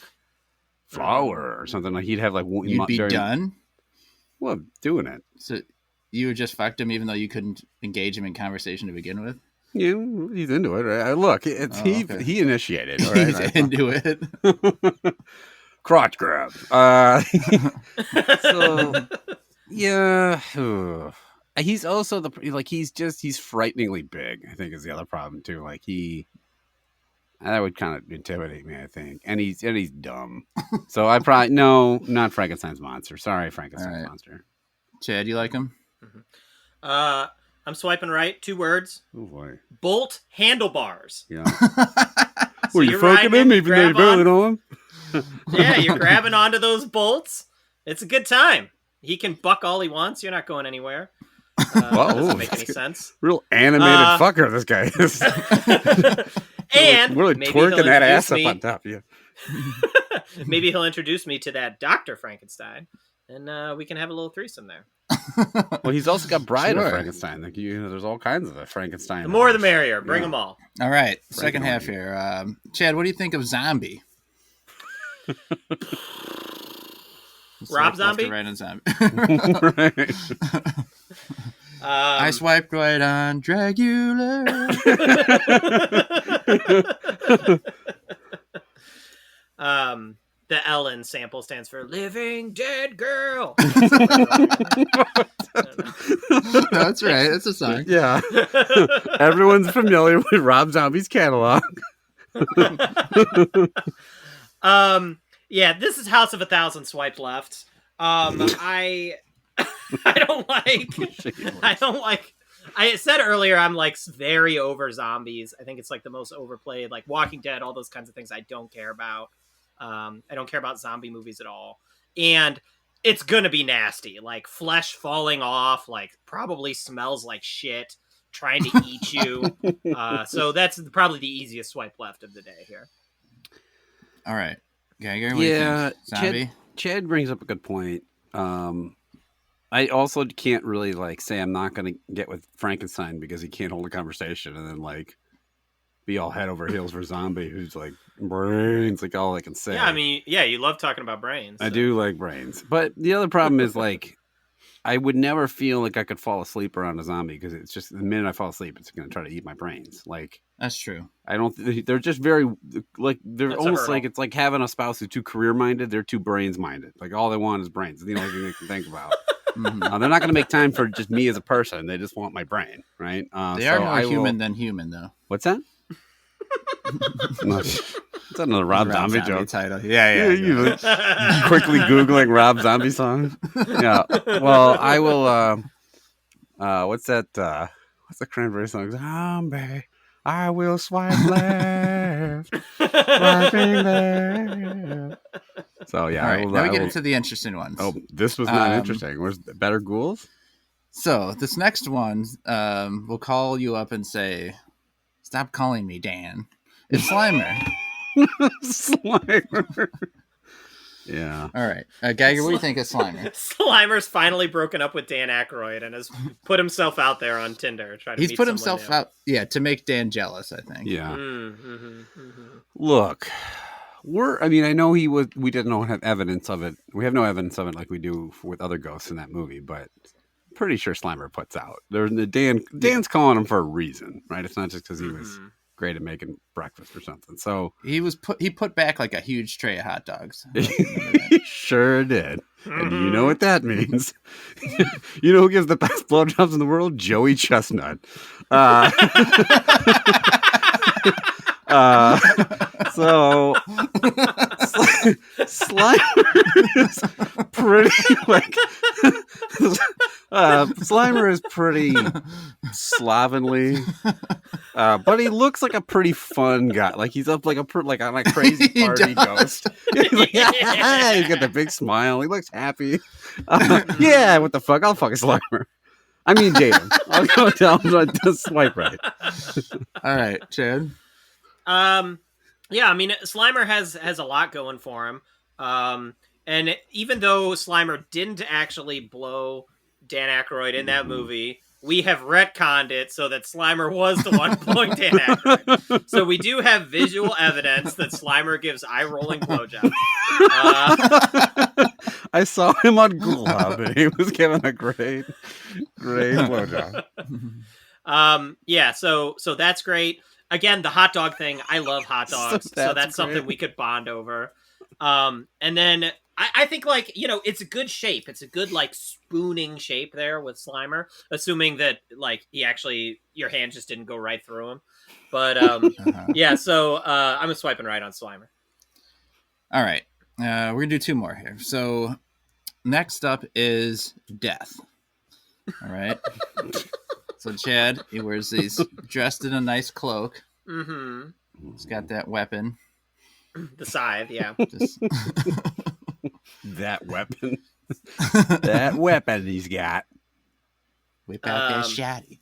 Flower or something. Like, he'd have, like... You'd be done? Well, doing it. So you would just fucked him even though you couldn't engage him in conversation to begin with? Yeah, he's into it. Right? Look, he initiated. All right? He's into it. Crotch grab. So, yeah... He's also he's frighteningly big, I think is the other problem too. Like that would kind of intimidate me, I think. And he's dumb. So I probably, no, not Frankenstein's monster. Sorry, Frankenstein's monster. Chad, you like him? I'm swiping right. 2 words. Oh boy. Bolt handlebars. Yeah. So Were you fucking him even though you barely know him? Yeah, you're grabbing onto those bolts. It's a good time. He can buck all he wants. You're not going anywhere. Doesn't make any sense. Real animated fucker, this guy is. And really twerking that ass up on top of you. Maybe he'll introduce me to that Dr. Frankenstein, and we can have a little threesome there. Well, he's also got Bride of Frankenstein. Like there's all kinds of Frankenstein. The more the merrier. Bring them all. All right, second half here. Chad, what do you think of Zombie? Rob Zombie? Right on Zombie. Right. I swiped right on Dracula. The Ellen sample stands for Living Dead Girl. That's right. That's a song. Yeah. Everyone's familiar with Rob Zombie's catalog. Yeah, this is House of a Thousand Swipe Left. I don't like. I said earlier, I'm like very over zombies. I think it's like the most overplayed, like Walking Dead, all those kinds of things I don't care about. I don't care about zombie movies at all. And it's going to be nasty, like flesh falling off, like probably smells like shit, trying to eat you. So that's probably the easiest swipe left of the day here. All right. Geiger, what do you think? Zombie? Chad brings up a good point. I also can't really like say I'm not going to get with Frankenstein because he can't hold a conversation and then like be all head over heels for Zombie who's like brains, like all I can say. Yeah, I mean, yeah, you love talking about brains. So. I do like brains. But the other problem is like I would never feel like I could fall asleep around a zombie because it's just the minute I fall asleep, it's going to try to eat my brains. Like that's true. I don't. They're just very like they're almost like it's like having a spouse who's too career minded. They're too brains minded. Like all they want is brains. It's the only thing they can think about. Mm-hmm. They're not going to make time for just me as a person. They just want my brain, right? They are more human than human, though. What's that? Is that another Rob Zombie joke? Title. Yeah. You quickly Googling Rob Zombie song. Yeah. Well, I will. What's that? What's the Cranberry song? Zombie, I will swipe left, swiping left. So yeah. All right. Now we get into the interesting ones. Oh, this was not interesting. Where's better ghouls? So this next one, will call you up and say, "Stop calling me Dan. It's Slimer." Slimer. Yeah. All right, Geiger, what do you think of Slimer? Slimer's finally broken up with Dan Aykroyd and has put himself out there on Tinder. Trying to He's meet put someone himself new. out, to make Dan jealous, I think. Yeah. Mm-hmm. Look, I know we didn't have evidence of it. We have no evidence of it like we do with other ghosts in that movie, but pretty sure Slimer puts out. Dan's calling him for a reason, right? It's not just because he was great at making breakfast or something. So he put back like a huge tray of hot dogs. He sure did. And you know what that means. You know who gives the best blowjobs in the world? Joey Chestnut. So Slimer is pretty Slimer is pretty slovenly, but he looks like a pretty fun guy. Like he's up like on a crazy party ghost. He's got the big smile. He looks happy. Yeah, what the fuck? I'll fuck a Slimer. I mean, date him. I'll go tell him to swipe right. All right, Chad. Yeah, I mean, Slimer has a lot going for him. And even though Slimer didn't actually blow Dan Aykroyd in that movie, we have retconned it so that Slimer was the one blowing Dan Aykroyd. So we do have visual evidence that Slimer gives eye-rolling blowjobs. I saw him on Google Hub, and he was giving a great blowjob. Yeah, so that's great. Again, the hot dog thing. I love hot dogs, so that's something we could bond over. And then I think, like, it's a good shape. It's a good, like, spooning shape there with Slimer, assuming that, like, your hand just didn't go right through him. But, yeah, so I'm swiping right on Slimer. All right. We're going to do two more here. So next up is Death. All right. So Chad, he wears these, dressed in a nice cloak. Mm-hmm. He's got that weapon. The scythe, yeah. That weapon. That weapon he's got. Whip out that shotty.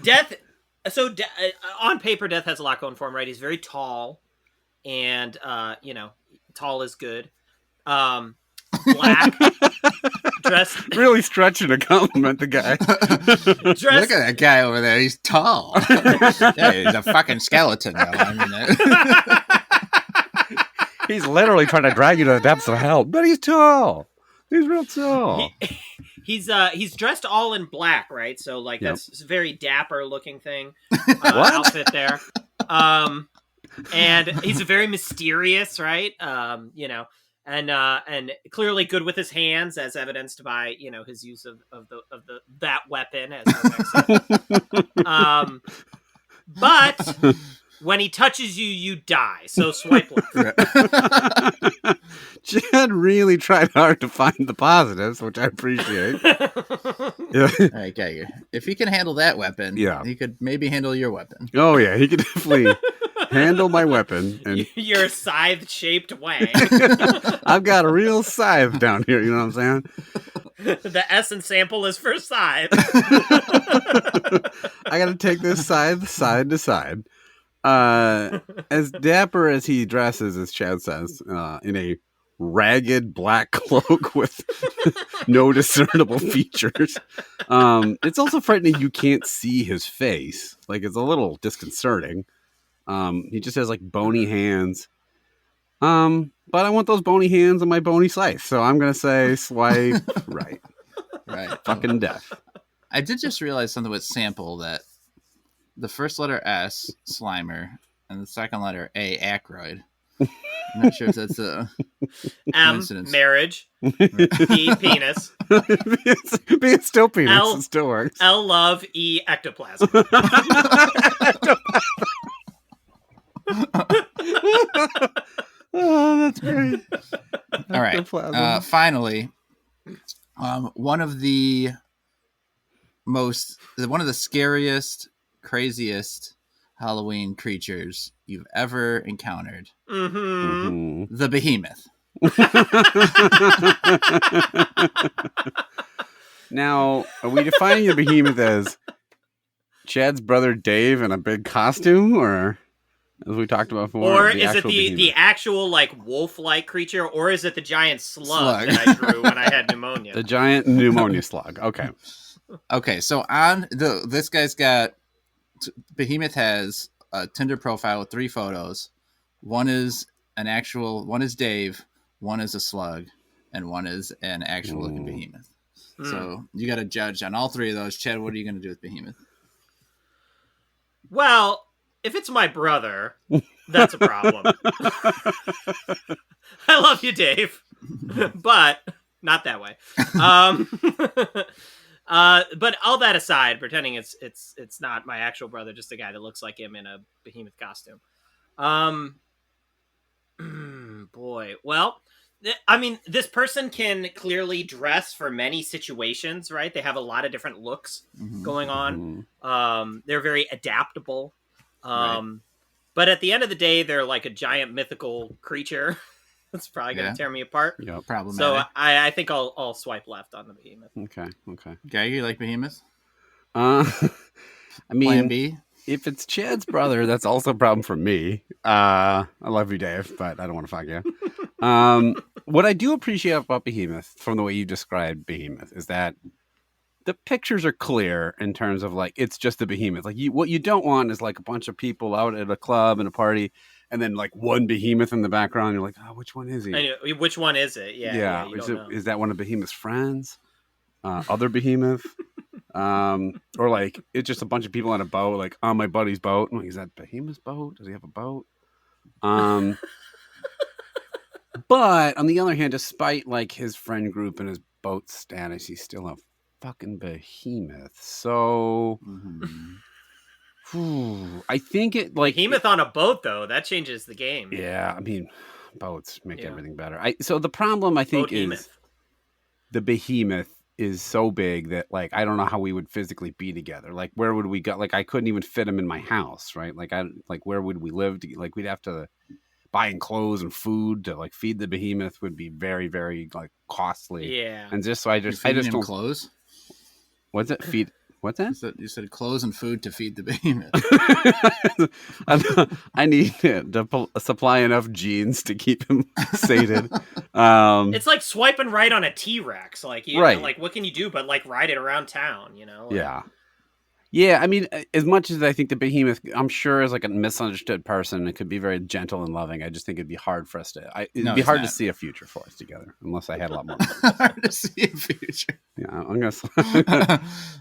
Death. So on paper, Death has a lot going for him, right? He's very tall, and tall is good. Black. Dressed. Really stretching to compliment the guy. Look at that guy over there. He's tall. Yeah, he's a fucking skeleton, though. I mean, he's literally trying to drag you to the depths of hell, but he's tall. He's real tall. He's dressed all in black, right? So like that's a very dapper looking thing. Outfit there. And he's very mysterious, right? And clearly good with his hands, as evidenced by his use of that weapon, as Alex said. But when he touches you, you die. So swipe left. Chad really tried hard to find the positives, which I appreciate. All right, Geiger. If he can handle that weapon, he could maybe handle your weapon. Oh yeah, he could definitely handle my weapon. And your scythe-shaped wang. I've got a real scythe down here. You know what I'm saying? The essence sample is for scythe. I got to take this scythe side to side. As dapper as he dresses, as Chad says, in a ragged black cloak with no discernible features. It's also frightening you can't see his face. Like, it's a little disconcerting. He just has like bony hands. But I want those bony hands on my bony scythe, so I'm gonna say swipe right. Right. Fucking Death. I did just realize something with sample, that the first letter S, Slimer, and the second letter A, Aykroyd. I'm not sure if that's a coincidence. Marriage. E, penis. Being still penis, L, it still works. L, love. E, ectoplasm. Oh, that's great. All right. Finally, one of the scariest, craziest Halloween creatures you've ever encountered. Mm-hmm. The Behemoth. Now, are we defining the Behemoth as Chad's brother Dave in a big costume, or as we talked about before? Or is it the actual like wolf-like creature, or is it the giant slug that I drew when I had pneumonia? The giant pneumonia slug. Okay. Okay, so this guy's got Behemoth has a Tinder profile with 3 photos. One is Dave, one is a slug, and one is an actual looking Behemoth. So you got to judge on all 3 of those. Chad, what are you going to do with Behemoth? Well, if it's my brother, that's a problem. I love you, Dave, but not that way. But all that aside, pretending it's not my actual brother, just a guy that looks like him in a Behemoth costume. Boy, well, I mean, this person can clearly dress for many situations, right? They have a lot of different looks going on. They're very adaptable. Right. But at the end of the day, they're like a giant mythical creature. That's probably going to tear me apart. Yeah, problematic. So I think I'll swipe left on the Behemoth. Okay. Guy, you like Behemoth? I mean, Plan B? If it's Chad's brother, that's also a problem for me. I love you, Dave, but I don't want to fuck you. What I do appreciate about Behemoth, from the way you described Behemoth, is that the pictures are clear in terms of like it's just a Behemoth. Like what you don't want is like a bunch of people out at a club and a party, and then like one Behemoth in the background. You're like, oh, which one is he? Which one is it? Yeah. Is that one of Behemoth's friends? Other Behemoth? Or like it's just a bunch of people on a boat, like on my buddy's boat. I'm like, is that Behemoth's boat? Does he have a boat? But on the other hand, despite like his friend group and his boat status, he's still a fucking Behemoth. So I think it like Behemoth on a boat though, that changes the game. Yeah, I mean, boats make everything better. So the problem I think is the Behemoth is so big that like I don't know how we would physically be together. Like where would we go? Like I couldn't even fit him in my house, right? Like where would we live? Like we'd have to buying clothes and food to like feed the Behemoth would be very, very like costly. Yeah. And just so I just don't clothes. What's it? Feed? What's that? You said clothes and food to feed the Behemoth. I need to supply enough genes to keep him sated. It's like swiping right on a T-Rex. Like, right. Like, what can you do but like ride it around town? You know? Like, Yeah, I mean, as much as I think the Behemoth, I'm sure is like a misunderstood person, it could be very gentle and loving. I just think it'd be hard for us to. It'd be hard to see a future for us together, unless I had a lot more. Hard to see a future. Yeah, I'm gonna.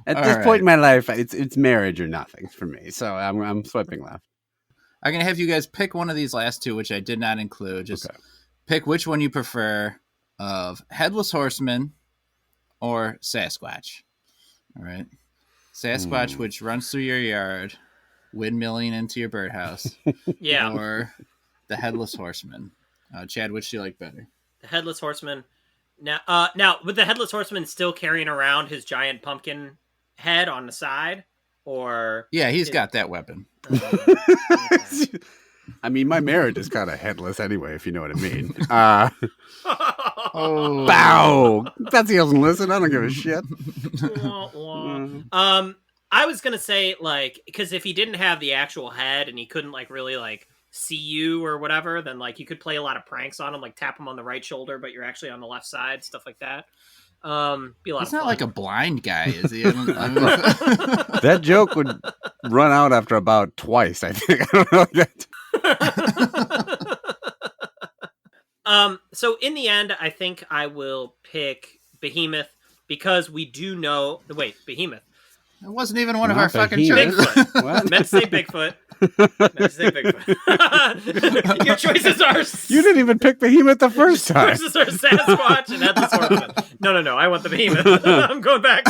At this point in my life, it's marriage or nothing for me. So I'm swiping left. I'm gonna have you guys pick one of these last 2, which I did not include. Just pick which one you prefer of Headless Horseman or Sasquatch. All right. Sasquatch, which runs through your yard, windmilling into your birdhouse. Yeah. Or the Headless Horseman. Chad, which do you like better? The Headless Horseman. Now, with the Headless Horseman still carrying around his giant pumpkin head on the side? Or... Yeah, he's got that weapon. Okay. I mean, my marriage is kind of headless anyway, if you know what I mean. Oh. Bow! Betsy doesn't listen. I don't give a shit. I was gonna say, like, because if he didn't have the actual head and he couldn't, like, really, like, see you or whatever, then, like, you could play a lot of pranks on him, like, tap him on the right shoulder, but you're actually on the left side, stuff like that. Be a lot He's of not fun. like a blind guy, is he? That joke would run out after about twice, I think. I don't know. So in the end, I think I will pick Behemoth because we do know. Wait, Behemoth. It wasn't even one of Not our fucking Behemoth. choices. Bigfoot. What? Meant to say Bigfoot. Your choices are. You didn't even pick Behemoth the first time. Choices are Sasquatch and Headless Horseman. No. I want the Behemoth. I'm going back.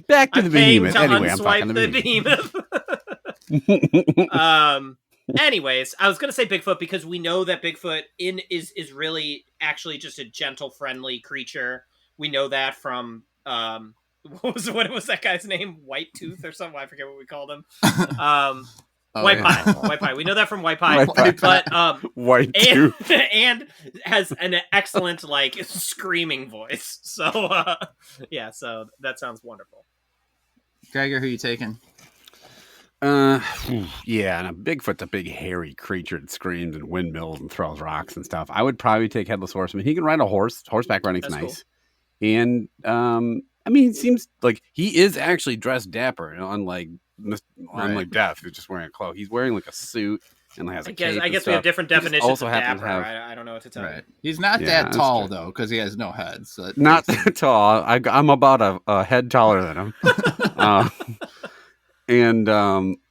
Back to I'm the paying Behemoth. to Anyway, I'm unswipe fucking the Behemoth. Behemoth. Anyways, I was gonna say Bigfoot because we know that Bigfoot is really actually just a gentle, friendly creature. We know that from what was that guy's name? White Tooth or something? I forget what we called him. White Pie. White Pie. We know that from White Pie. White Pie. But White Tooth. and has an excellent like screaming voice. So yeah, so that sounds wonderful. Gregor, who you taking? Uh, yeah, and a Bigfoot's a big hairy creature that screams and windmills and throws rocks and stuff. I would probably take Headless Horseman. He can ride a horse. Horseback riding's That's cool. nice. And I mean, he seems like he is actually dressed dapper, unlike Death, who's just wearing a cloak. He's wearing like a suit and has a cape. I and guess we stuff. have different He just definitions also of happens to dapper. have I don't know what to tell you. Right. He's not Yeah, that that's tall true. though, because he has no head. So that not makes- that tall. I'm about a head taller than him.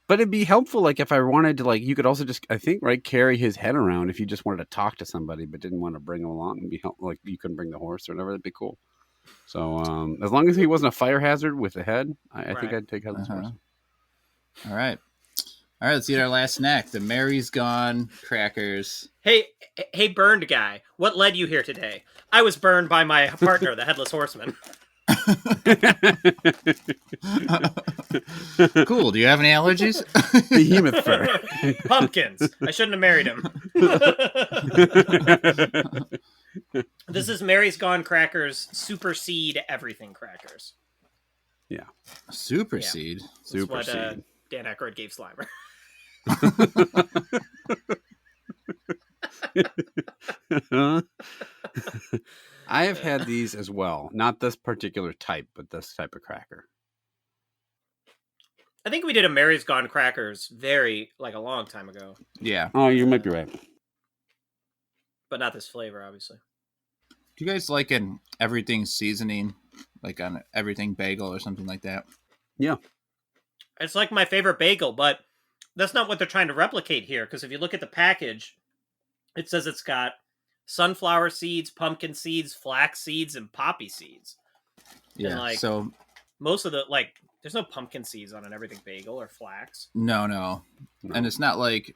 But it'd be helpful, like if I wanted to, like you could also just, I think, right, carry his head around if you just wanted to talk to somebody but didn't want to bring him along and be like you couldn't bring the horse or whatever. That'd be cool. So as long as he wasn't a fire hazard with the head, I think I'd take Headless Horse. All right. Let's eat our last snack: the Mary's Gone crackers. Hey, burned guy, what led you here today? I was burned by my partner, the Headless Horseman. Cool. Do you have any allergies? Behemoth fur. Pumpkins. I shouldn't have married him. This is Mary's Gone Crackers Supersede Everything Crackers. Yeah. Supersede. That's what Dan Aykroyd gave Slimer. I have had these as well. Not this particular type, but this type of cracker. I think we did a Mary's Gone Crackers a long time ago. Yeah. Oh, you might be right. But not this flavor, obviously. Do you guys like an everything seasoning, like on everything bagel or something like that? Yeah. It's like my favorite bagel, but that's not what they're trying to replicate here. Because if you look at the package, it says it's got sunflower seeds, pumpkin seeds, flax seeds, and poppy seeds. Yeah. And so most of the there's no pumpkin seeds on an everything bagel or flax. No. And it's not like,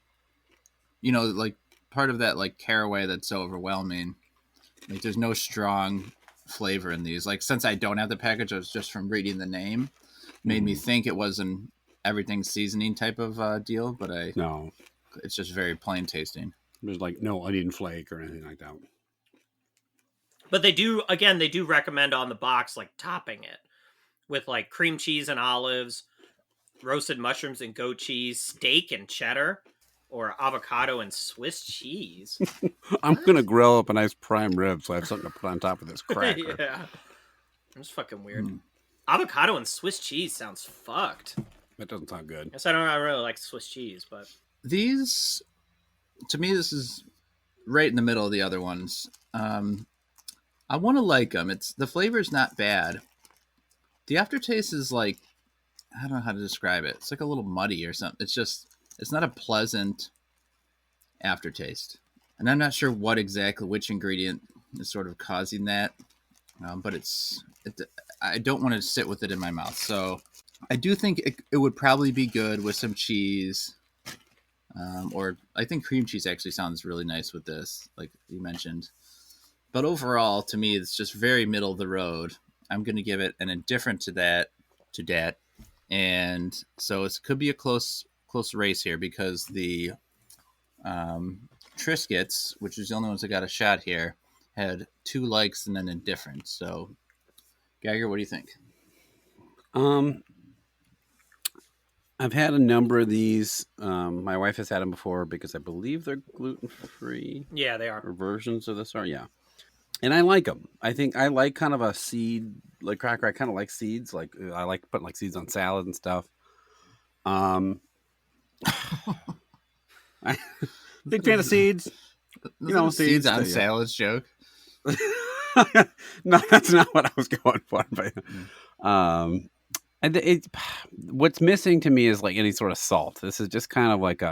like part of that like caraway that's so overwhelming. Like there's no strong flavor in these. Like since I don't have the package, I was just from reading the name, made me think it was an everything seasoning type of deal, but it's just very plain tasting. There's like no onion flake or anything like that. But they do recommend on the box like topping it with like cream cheese and olives, roasted mushrooms and goat cheese, steak and cheddar, or avocado and Swiss cheese. I'm going to grill up a nice prime rib so I have something to put on top of this cracker. Yeah. It's fucking weird. Avocado and Swiss cheese sounds fucked. That doesn't sound good. Guess I don't really like Swiss cheese, but These, to me, this is right in the middle of the other ones. I want to like them. The flavor's not bad. The aftertaste is like, I don't know how to describe it. It's like a little muddy or something. It's not a pleasant aftertaste. And I'm not sure which ingredient is sort of causing that. But I don't want to sit with it in my mouth. So I do think it would probably be good with some cheese. Or I think cream cheese actually sounds really nice with this, like you mentioned. But overall, to me, it's just very middle of the road. I'm going to give it an indifferent to that. And so it could be a close race here because the Triscuits, which is the only ones that got a shot here, had 2 likes and an indifferent. So, Geiger, what do you think? I've had a number of these. My wife has had them before because I believe they're gluten-free. yeah, they are. Or versions of this are, yeah. And I like them. I think I like kind of a seed, like cracker. I kind of like seeds. Like I like putting like seeds on salad and stuff. Big fan of seeds. Seeds on salads joke. No, that's not what I was going for. But and what's missing to me is like any sort of salt. This is just kind of like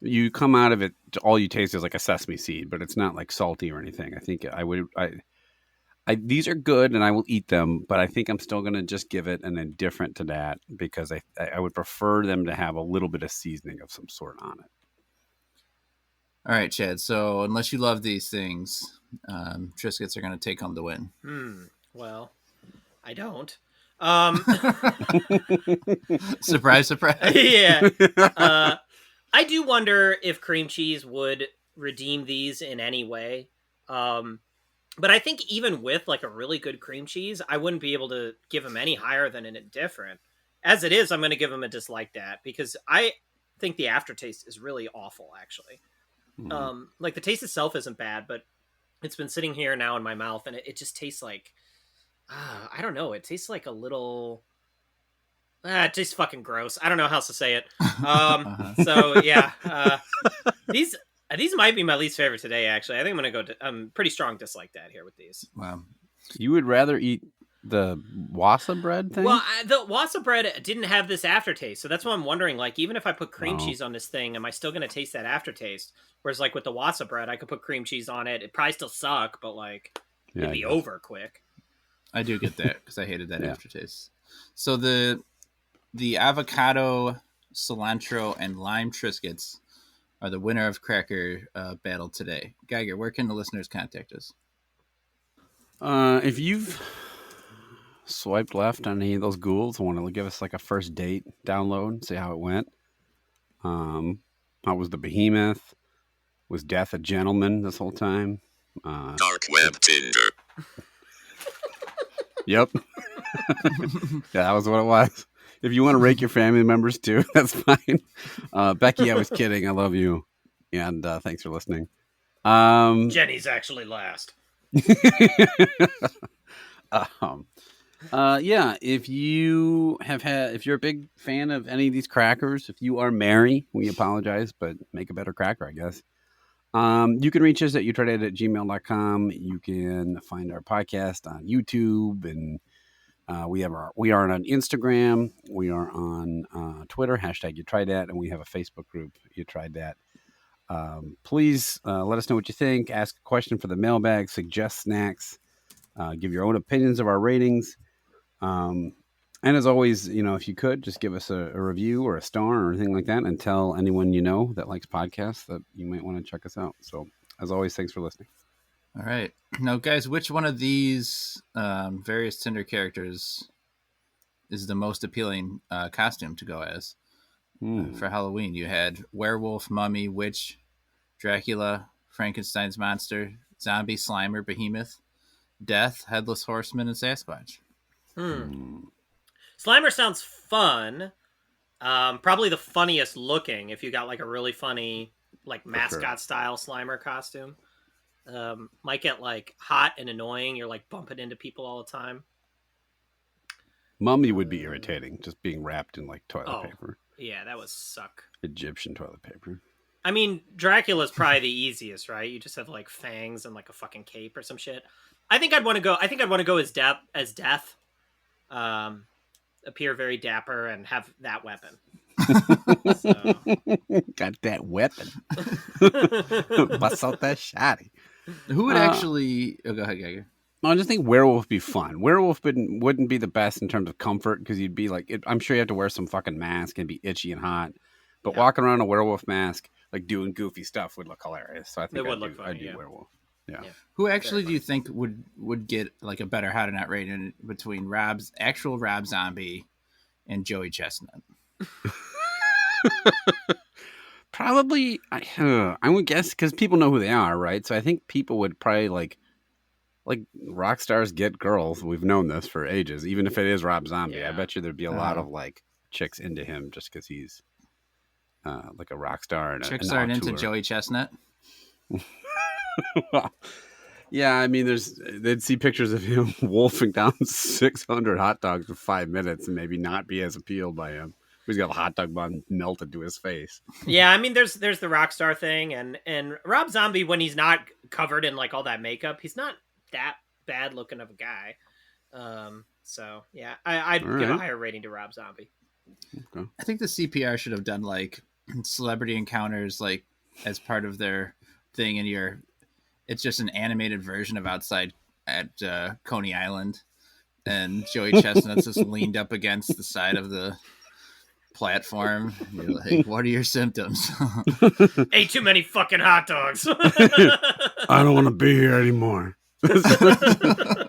you come out of it, all you taste is like a sesame seed, but it's not like salty or anything. I think these are good and I will eat them, but I think I'm still going to just give it an indifferent to that because I would prefer them to have a little bit of seasoning of some sort on it. All right, Chad. So unless you love these things, Triscuits are going to take home the win. Well, I don't. Surprise, surprise. Yeah. I do wonder if cream cheese would redeem these in any way. But I think even with like a really good cream cheese, I wouldn't be able to give them any higher than an indifferent. as it is, I'm going to give them a dislike that because I think the aftertaste is really awful, actually. Like the taste itself isn't bad, but it's been sitting here now in my mouth and it just tastes like, I don't know. It tastes like a little, it tastes fucking gross. I don't know how else to say it. So yeah, these might be my least favorite today, actually. I think I'm going to go pretty strong dislike that here with these. Wow. You would rather eat the Wasa bread thing? Well, the Wasa bread didn't have this aftertaste, so that's why I'm wondering, like, even if I put cream cheese on this thing, am I still going to taste that aftertaste? Whereas, like, with the Wasa bread, I could put cream cheese on it. It'd probably still suck, but, like, it'd be over quick. I do get that, because I hated that aftertaste. So the avocado, cilantro, and lime Triscuits are the winner of Cracker Battle today. Geiger, where can the listeners contact us? If you've swiped left on any of those ghouls, want to give us like a first date download, see how it went. How was the behemoth? Was death a gentleman this whole time? Dark web Tinder. Yep. Yeah, that was what it was. If you want to rake your family members too, that's fine. Becky, I was kidding. I love you. And thanks for listening. Jenny's actually last. Yeah, if you're a big fan of any of these crackers, if you are Mary, we apologize, but make a better cracker, I guess. You can reach us at youtrydat@gmail.com. You can find our podcast on YouTube, and we are on Instagram. We are on Twitter, #YouTriedThat, and we have a Facebook group, You Tried Dat. Please let us know what you think. Ask a question for the mailbag. Suggest snacks. Give your own opinions of our ratings. And as always, if you could, just give us a review or a star or anything like that, and tell anyone you know that likes podcasts that you might want to check us out. So, as always, thanks for listening. All right. Now, guys, which one of these various Tinder characters is the most appealing costume to go as for Halloween? You had werewolf, mummy, witch, Dracula, Frankenstein's monster, zombie, Slimer, behemoth, death, headless horseman, and Sasquatch. Slimer sounds fun. Probably the funniest looking if you got like a really funny like mascot style Slimer costume. Might get like hot and annoying. You're like bumping into people all the time. Mummy would be irritating, just being wrapped in like toilet paper. Yeah, that would suck. Egyptian toilet paper. I mean, Dracula's probably the easiest, right? You just have like fangs and like a fucking cape or some shit. I think I'd want to go as death. Appear very dapper and have that weapon. Got that weapon. Bust out that shotty. Who would actually... Oh, go ahead, Geiger. I just think werewolf would be fun. Werewolf wouldn't be the best in terms of comfort because you'd be like... I'm sure you have to wear some fucking mask and be itchy and hot. But walking around a werewolf mask, like doing goofy stuff would look hilarious. So I think I'd do werewolf. Yeah. Who actually do you think would get like a better hot or not rating between actual Rob Zombie and Joey Chestnut? Probably, I would guess because people know who they are, right? So I think people would probably like rock stars get girls. We've known this for ages. Even if it is Rob Zombie, I bet you there'd be a lot of like chicks into him just because he's like a rock star. And chicks aren't into Joey Chestnut. Well, yeah, I mean, they'd see pictures of him wolfing down 600 hot dogs for 5 minutes and maybe not be as appealed by him. He's got a hot dog bun melted to his face. Yeah, I mean, there's the rock star thing, and Rob Zombie, when he's not covered in like all that makeup, he's not that bad looking of a guy. So yeah, I'd give a higher rating to Rob Zombie. Okay. I think the CPR should have done like celebrity encounters like as part of their thing, and it's just an animated version of Outside at Coney Island, and Joey Chestnut's just leaned up against the side of the platform. You're like, what are your symptoms? Ate too many fucking hot dogs. I don't want to be here anymore.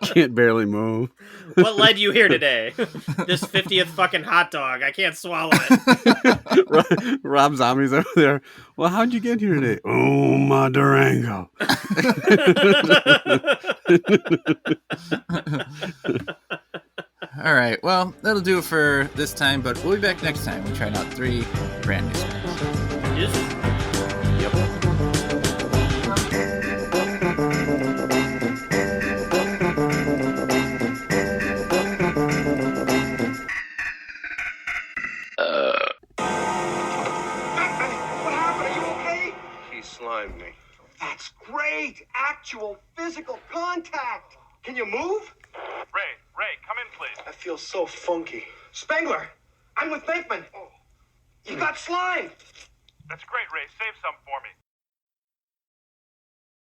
Can't barely move. What led you here today? This 50th fucking hot dog. I can't swallow it. Rob Zombie's over there. Well, how'd you get here today? Oh, my Durango. All right. Well, that'll do it for this time, but we'll be back next time. We're trying out 3 brand new spreads. Yes. What happened? Are you okay? He slimed me. That's great! Actual physical contact! Can you move? Ray, come in, please. I feel so funky. Spengler! I'm with Bankman! You got slimed! That's great, Ray. Save some for me.